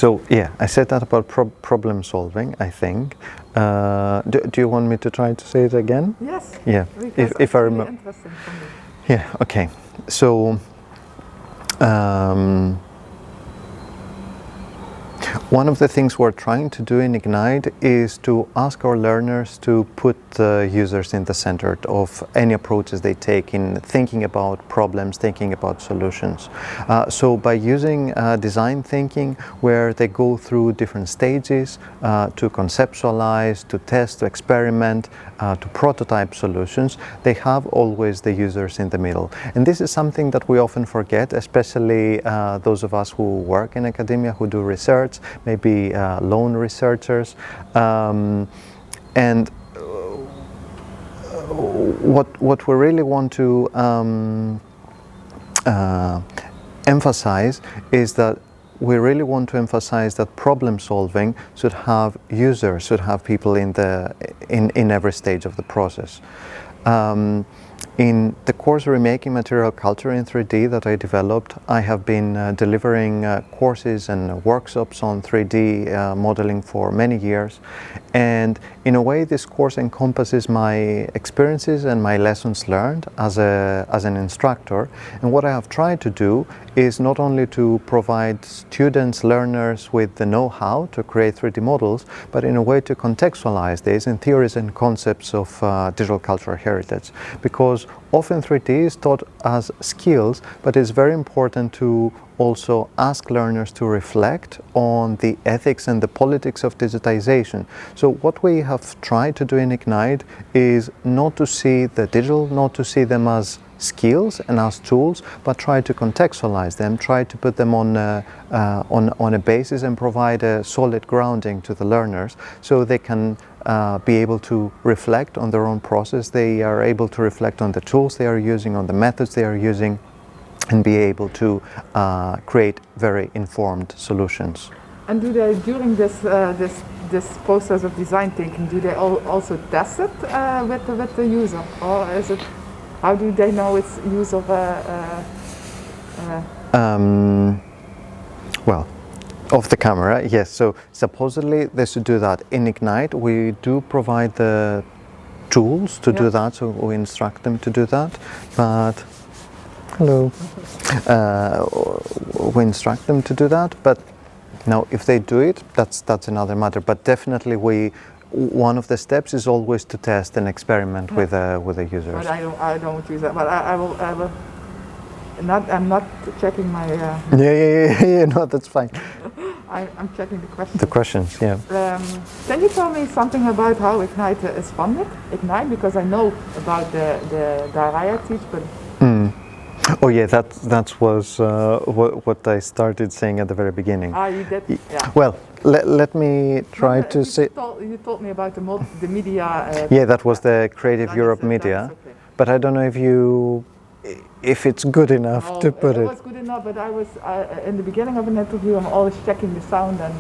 So yeah, I said that about problem solving, I think. Do you want me to try to say it again? Yes. Yeah. If I remember. Interesting for me. Yeah. Okay. So. One of the things we're trying to do in Ignite is to ask our learners to put the users in the center of any approaches they take in thinking about problems, thinking about solutions. So by using design thinking, where they go through different stages to conceptualize, to test, to experiment, to prototype solutions, they have always the users in the middle. And this is something that we often forget, especially those of us who work in academia, who do research, maybe lone researchers. And what we really want to emphasize is that we really want to emphasize that problem solving should have users, should have people in every stage of the process. In the course Remaking Material Culture in 3D that I developed, I have been delivering courses and workshops on 3D modeling for many years. And in a way, this course encompasses my experiences and my lessons learned as an instructor. And what I have tried to do is not only to provide students, learners with the know-how to create 3D models, but in a way to contextualize this in theories and concepts of digital cultural heritage. Because often 3D is taught as skills, but it's very important to also ask learners to reflect on the ethics and the politics of digitization. So what we have tried to do in Ignite is not to see the digital, not to see them as skills and as tools, but try to contextualize them, try to put them on a basis and provide a solid grounding to the learners so they can be able to reflect on their own process. They are able to reflect on the tools they are using, on the methods they are using, and be able to create very informed solutions. And do they, during this process of design thinking, do they also test it with the user, or is it? How do they know it's use of well, of the camera, yes. So supposedly they should do that. In Ignite, we do provide the tools to do that, so we instruct them to do that. But hello, we instruct them to do that. But now, if they do it, that's another matter. But definitely, one of the steps is always to test and experiment with the users. But I don't use that. But I will. I'm not checking my. Yeah. No, that's fine. I'm checking the questions. The questions, yeah. Can you tell me something about how Ignite is funded? Ignite, because I know about the diary I teach, but. Oh yeah, that was what I started saying at the very beginning. You did? Yeah. Well, let me try to say. You told me about the media. Yeah, that was the Creative Europe Media, okay. But I don't know if it's good enough to put it. It was good enough, but I was in the beginning of an interview. I'm always checking the sound and.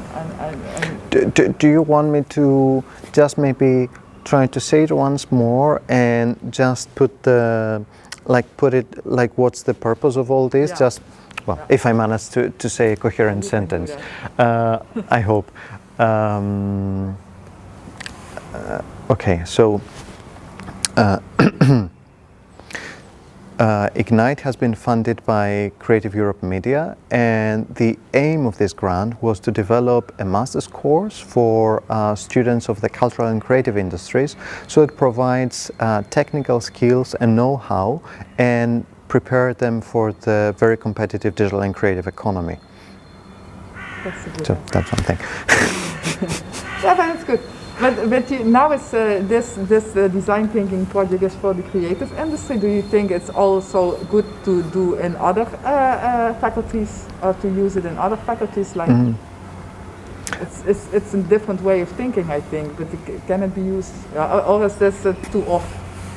Do you want me to just maybe try to say it once more and just put what's the purpose of all this? Yeah. If I manage to say a coherent sentence, I hope. Okay, so Ignite has been funded by Creative Europe Media, and the aim of this grant was to develop a master's course for students of the cultural and creative industries. So it provides technical skills and know-how and prepare them for the very competitive digital and creative economy. That's one thing. Yeah, but it's good. But now it's this design thinking project is for the creative industry. Do you think it's also good to do in other faculties, or to use it in other faculties? Like it's a different way of thinking, I think. But can it be used, or is this too off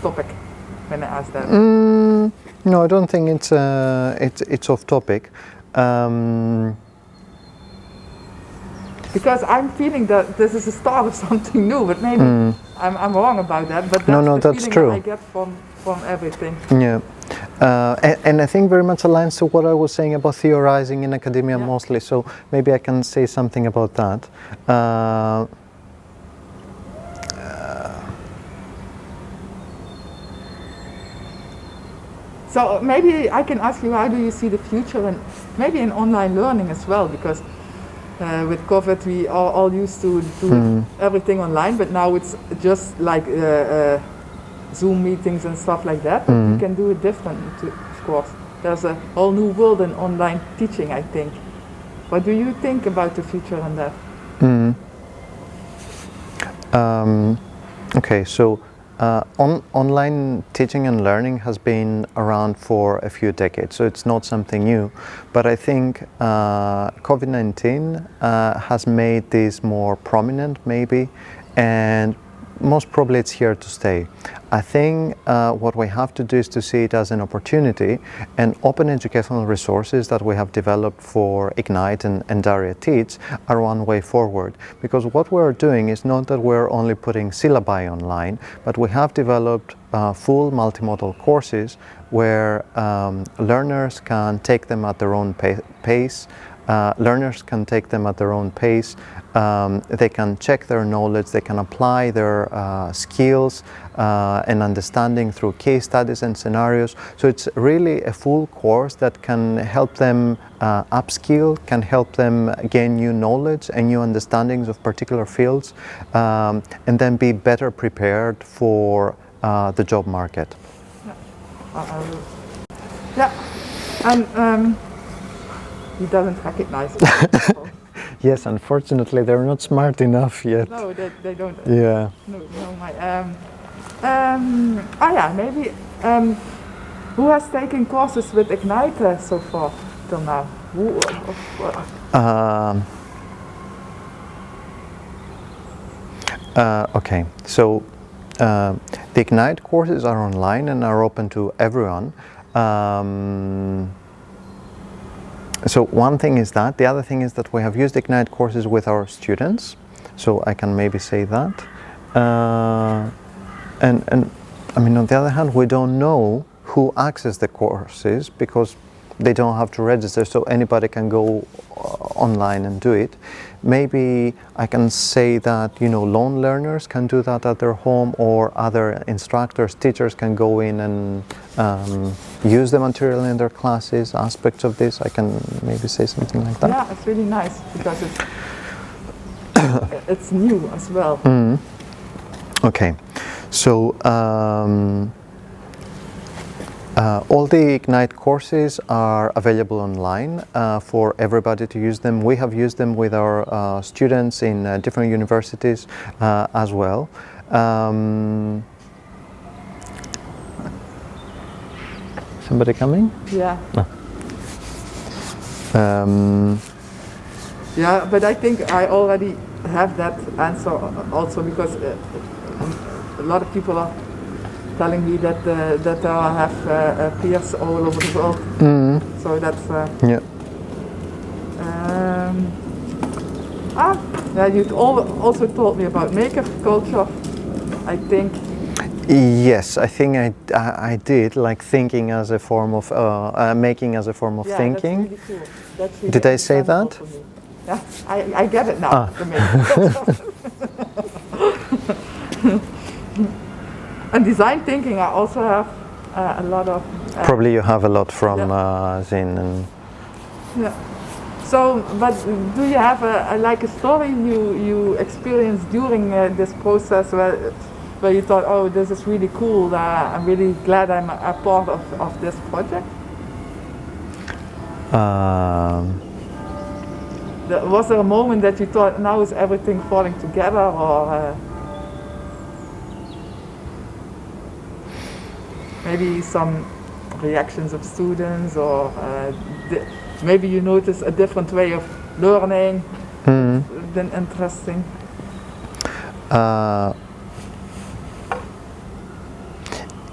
topic when I ask that? No, I don't think it's off topic. Because I'm feeling that this is the start of something new, but maybe I'm wrong about that. But that's that's the feeling true. that I get from everything. Yeah, And I think very much aligns to what I was saying about theorizing in academia mostly, so maybe I can say something about that. So maybe I can ask you, how do you see the future, and maybe in online learning as well, because with COVID we are all used to do everything online, but now it's just like Zoom meetings and stuff like that. But you can do it different, of course. There's a whole new world in online teaching, I think. What do you think about the future on that? Okay, so online teaching and learning has been around for a few decades, so it's not something new. But I think COVID-19 has made this more prominent, maybe, and most probably it's here to stay. I think what we have to do is to see it as an opportunity, and open educational resources that we have developed for Ignite and Daria Teach are one way forward. Because what we're doing is not that we're only putting syllabi online, but we have developed full multimodal courses where learners can take them at their own pace. Learners can take them at their own pace. They can check their knowledge, they can apply their skills and understanding through case studies and scenarios. So it's really a full course that can help them upskill, can help them gain new knowledge and new understandings of particular fields, and then be better prepared for the job market. Yeah, and he doesn't recognize it. Yes, unfortunately, they're not smart enough yet. No, they don't. Yeah. No, maybe. Who has taken courses with Ignite so far till now? Okay, so the Ignite courses are online and are open to everyone. So one thing is that. The other thing is that we have used Ignite courses with our students, so I can maybe say that. And I mean, on the other hand, we don't know who accesses the courses because they don't have to register, so anybody can go online and do it. Maybe I can say that, you know, lone learners can do that at their home, or other instructors, teachers can go in and use the material in their classes, aspects of this. I can maybe say something like that. Yeah, it's really nice because it's new as well. Okay, so all the Ignite courses are available online for everybody to use them. We have used them with our students in different universities as well. Somebody coming? Yeah. No. Yeah, but I think I already have that answer also, because a lot of people are telling me that that I have peers all over the world. So that's yeah. Yeah. You also told me about maker culture, I think. Yes, I think I did, like thinking as a form of making as a form of thinking. That's really cool. That's really Did I say that? for me. Yeah, I get it now. The maker culture. And design thinking, I also have a lot of. Probably you have a lot from Zin and. Yeah. So, but do you have like a story you experienced during this process where you thought, oh, this is really cool, I'm really glad I'm a part of this project? Was there a moment that you thought, now is everything falling together, or maybe some reactions of students, or maybe you notice a different way of learning than interesting?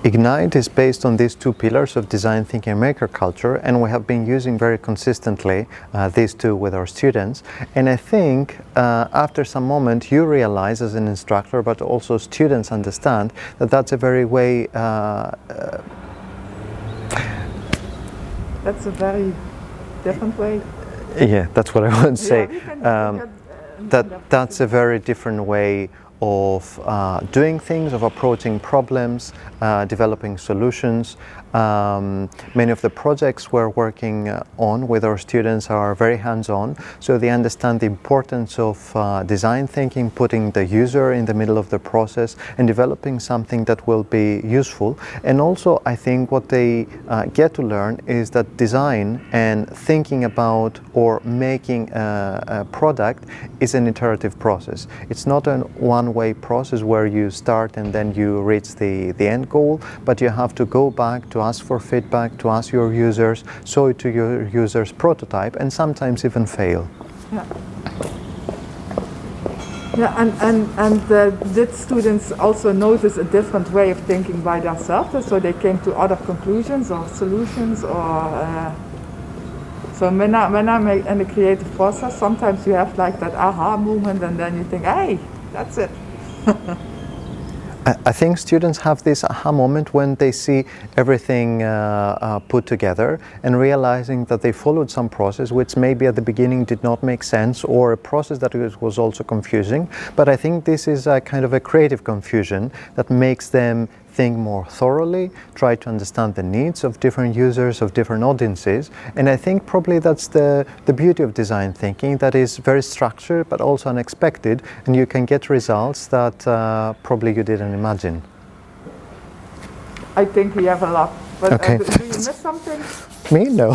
Ignite is based on these two pillars of design thinking and maker culture, and we have been using very consistently these two with our students. And I think after some moment you realize as an instructor, but also students understand, that that's a very way That's a very different way. Yeah, that's what I would say. Yeah, we can That's a very different way of doing things, of approaching problems, developing solutions. Many of the projects we're working on with our students are very hands-on, so they understand the importance of design thinking, putting the user in the middle of the process and developing something that will be useful. And also, I think what they get to learn is that design and thinking about or making a product is an iterative process. It's not a one-way process where you start and then you reach the end goal, but you have to go back to ask for feedback, to ask your users, show it to your users, prototype, and sometimes even fail. Yeah. Yeah, and did students also notice a different way of thinking by themselves? So they came to other conclusions or solutions, or so when I'm in the creative process, sometimes you have like that aha moment, and then you think, hey, that's it. I think students have this aha moment when they see everything put together and realizing that they followed some process which maybe at the beginning did not make sense, or a process that was also confusing. But I think this is a kind of a creative confusion that makes them think more thoroughly, try to understand the needs of different users, of different audiences. And I think probably that's the beauty of design thinking, that is very structured but also unexpected, and you can get results that probably you didn't imagine. I think we have a lot. But Okay. do you miss something? Me? No.